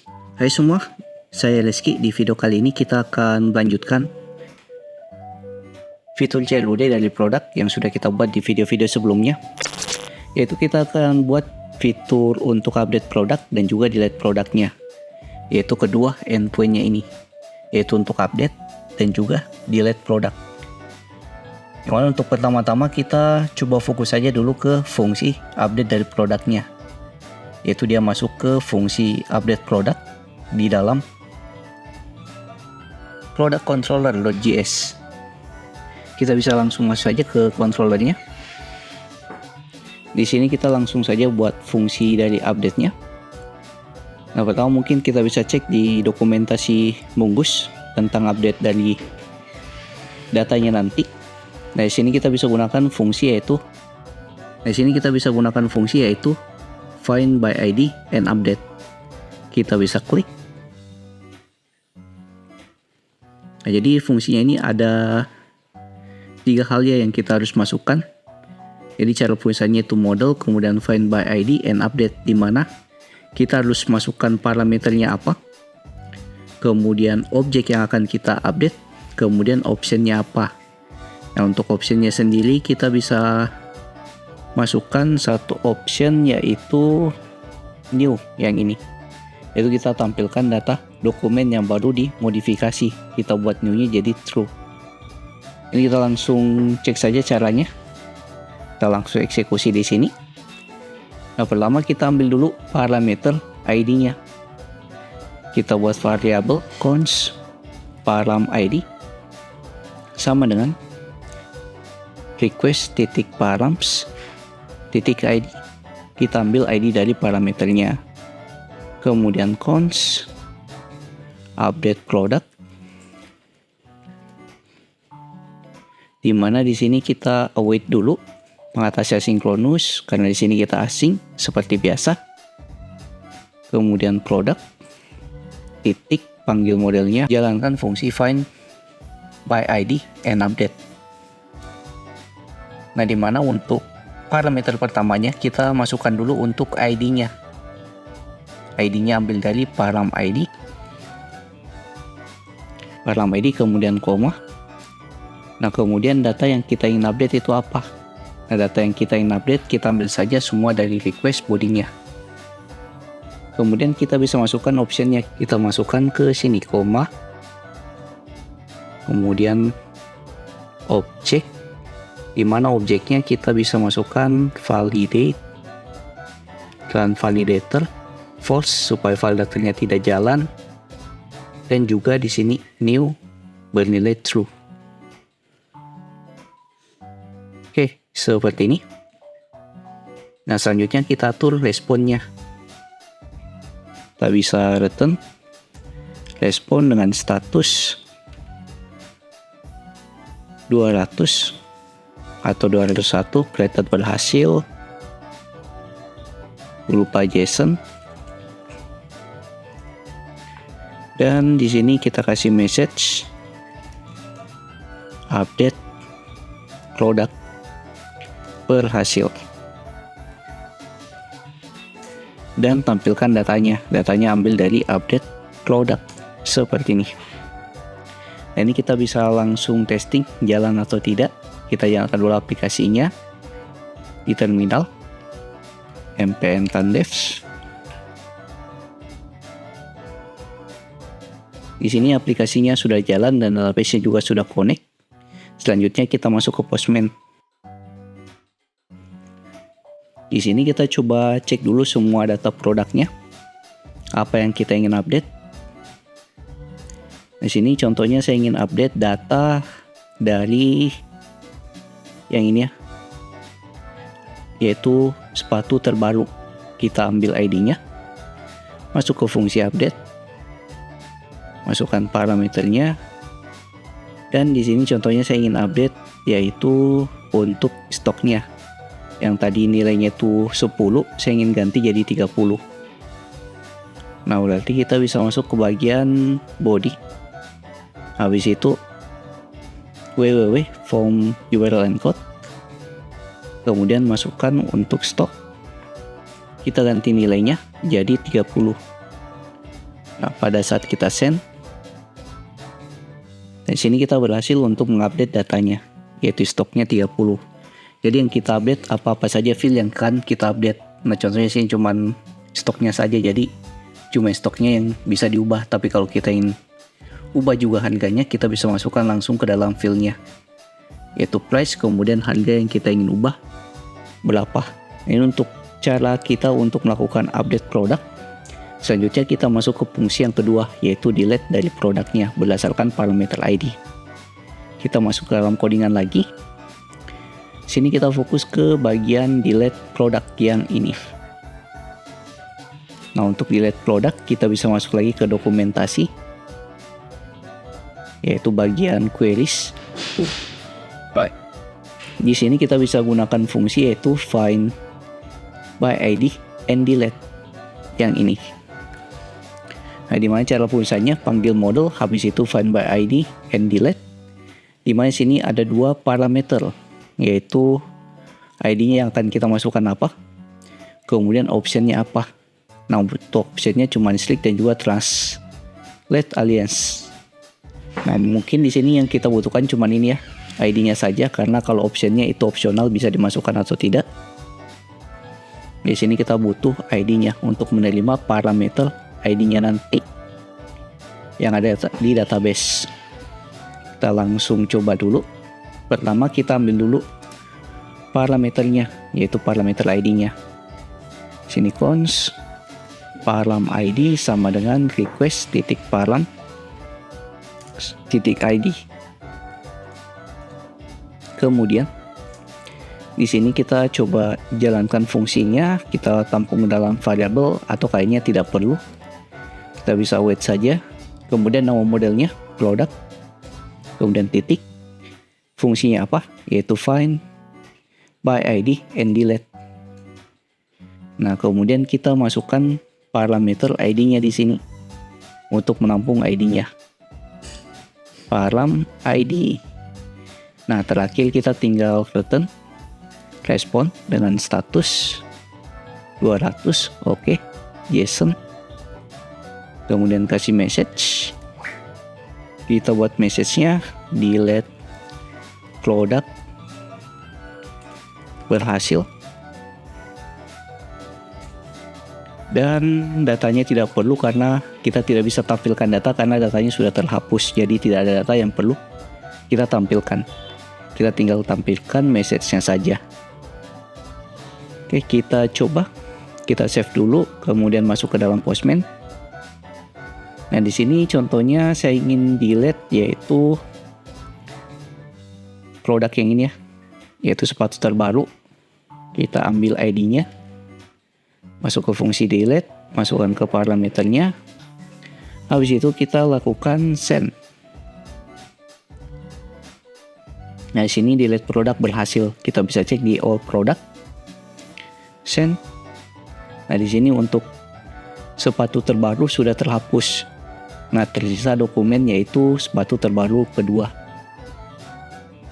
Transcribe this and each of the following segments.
Hai semua, saya Reski. Di video kali ini kita akan melanjutkan fitur CLUD dari produk yang sudah kita buat di video-video sebelumnya, yaitu kita akan buat fitur untuk update produk dan juga delete produknya, yaitu kedua endpointnya ini, yaitu untuk update dan juga delete produk. Yang mana untuk pertama-tama kita coba fokus saja dulu ke fungsi update dari produknya, yaitu dia masuk ke fungsi update produk di dalam product controller.js. Kita bisa langsung masuk saja ke controllernya. Di sini kita langsung saja buat fungsi dari update-nya. Nah, pertama mungkin kita bisa cek di dokumentasi Mongoose tentang update dari datanya nanti. Nah, di sini kita bisa gunakan fungsi yaitu find by ID and update. Kita bisa klik. Nah, jadi fungsinya ini ada 3 hal ya yang kita harus masukkan. Jadi cara penulisannya itu model, kemudian find by ID and update, di mana kita harus masukkan parameternya apa, kemudian objek yang akan kita update, kemudian optionnya apa. Nah, untuk optionnya sendiri kita bisa masukkan satu option yaitu new yang ini. Itu kita tampilkan data dokumen yang baru dimodifikasi. Kita buat new-nya jadi true. Ini kita langsung cek saja caranya. Kita langsung eksekusi di sini. Nah, pertama kita ambil dulu parameter ID-nya. Kita buat variabel const param ID sama dengan request.params.id. Kita ambil ID dari parameternya. Kemudian const update product, di mana di sini kita await dulu mengatasi asinkronus karena di sini kita asing seperti biasa. Kemudian product titik panggil modelnya, jalankan fungsi find by ID and update. Nah, di mana untuk parameter pertamanya kita masukkan dulu untuk ID-nya. ID-nya ambil dari param ID, kemudian koma. Nah, kemudian data yang kita ingin update itu apa? Nah, data yang kita ingin update kita ambil saja semua dari request body-nya. Kemudian kita bisa masukkan optionnya. Kita masukkan ke sini koma, kemudian objek, di mana objeknya kita bisa masukkan validate dan validator false supaya validatornya tidak jalan, dan juga di sini new bernilai true. Oke, seperti ini. Nah, selanjutnya kita atur responnya. Kita bisa return respon dengan status 200 atau 201 created berhasil berupa JSON. Dan di sini kita kasih message update produk berhasil. Dan tampilkan datanya. Datanya ambil dari update produk seperti ini. Nah, ini kita bisa langsung testing jalan atau tidak. Kita jalankan dulu aplikasinya di terminal npm run devs. Di sini aplikasinya sudah jalan dan database-nya juga sudah connect. Selanjutnya kita masuk ke Postman. Di sini kita coba cek dulu semua data produknya. Apa yang kita ingin update? Di sini contohnya saya ingin update data dari yang ini ya, yaitu sepatu terbaru. Kita ambil ID-nya, masuk ke fungsi update, masukkan parameternya, dan di sini contohnya saya ingin update yaitu untuk stoknya. Yang tadi nilainya itu 10, saya ingin ganti jadi 30. Nah, berarti kita bisa masuk ke bagian body. Habis itu www form URL encode, kemudian masukkan untuk stok, kita ganti nilainya jadi 30. Nah, pada saat kita send, dan sini kita berhasil untuk mengupdate datanya, yaitu stoknya 30. Jadi yang kita update apa-apa saja file yang kan kita update. Nah, contohnya sini cuman stoknya saja, jadi cuma stoknya yang bisa diubah. Tapi kalau kita ingin ubah juga harganya, kita bisa masukkan langsung ke dalam filenya, yaitu price, kemudian harga yang kita ingin ubah berapa. Ini untuk cara kita untuk melakukan update produk. Selanjutnya kita masuk ke fungsi yang kedua, yaitu delete dari produknya berdasarkan parameter ID. Kita masuk ke dalam codingan lagi. Sini kita fokus ke bagian delete produk yang ini. Nah, untuk delete produk kita bisa masuk lagi ke dokumentasi, yaitu bagian queries. Di sini kita bisa gunakan fungsi yaitu find by ID and delete yang ini. Nah, dimana cara penulisannya panggil model, habis itu find by ID and delete. Dimana sini ada dua parameter, yaitu ID-nya yang akan kita masukkan apa, kemudian optionnya apa. Nah, untuk optionnya cuma select dan juga translate alias. Nah, mungkin di sini yang kita butuhkan cuma ini ya, ID-nya saja, karena kalau optionnya itu opsional bisa dimasukkan atau tidak. Di sini kita butuh ID-nya untuk menerima parameter ID-nya nanti yang ada di database. Kita langsung coba dulu. Pertama kita ambil dulu parameternya, yaitu parameter ID-nya. Sini cons param ID sama dengan request titik param titik ID. Kemudian di sini kita coba jalankan fungsinya, kita tampung dalam variabel atau kayaknya tidak perlu. Kita bisa wait saja. Kemudian nama modelnya product. Kemudian titik. Fungsinya apa? Yaitu find by ID and delete. Nah, kemudian kita masukkan parameter ID-nya di sini untuk menampung ID-nya. Param ID. Nah, terakhir kita tinggal return respon dengan status 200. Oke. JSON. Kemudian kasih message. Kita buat message-nya delete product berhasil. Dan datanya tidak perlu karena kita tidak bisa tampilkan data karena datanya sudah terhapus. Jadi tidak ada data yang perlu kita tampilkan. Kita tinggal tampilkan message-nya saja. Oke, kita coba. Kita save dulu, kemudian masuk ke dalam Postman. Nah, di sini contohnya saya ingin delete yaitu produk yang ini ya, yaitu sepatu terbaru. Kita ambil ID-nya, masuk ke fungsi delete, masukkan ke parameternya. Habis itu kita lakukan send. Nah, di sini delete produk berhasil. Kita bisa cek di all product, send. Nah, di sini untuk sepatu terbaru sudah terhapus. Nah, tersisa dokumen yaitu sepatu terbaru kedua.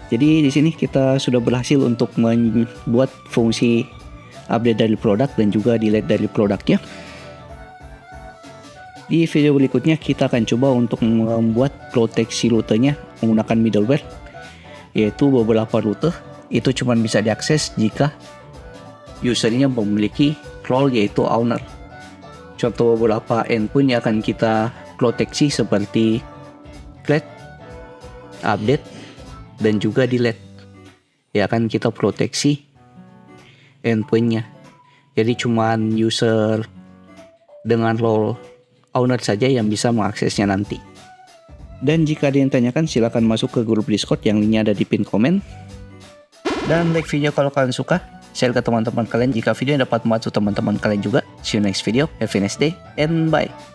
Jadi di sini kita sudah berhasil untuk membuat fungsi update dari produk dan juga delete dari produknya. Di video berikutnya kita akan coba untuk membuat proteksi rutenya menggunakan middleware, yaitu beberapa rute itu cuma bisa diakses jika usernya memiliki role yaitu owner. Contoh beberapa endpoint yang akan kita proteksi seperti create, update, dan juga delete. Ya, akan kita proteksi endpointnya. Jadi cuman user dengan role owner saja yang bisa mengaksesnya nanti. Dan jika ada yang tanyakan silakan masuk ke grup Discord yang linknya ada di pin komen. Dan like video kalau kalian suka, share ke teman-teman kalian jika video dapat membantu teman-teman kalian juga. See you next video, have a nice day, and bye.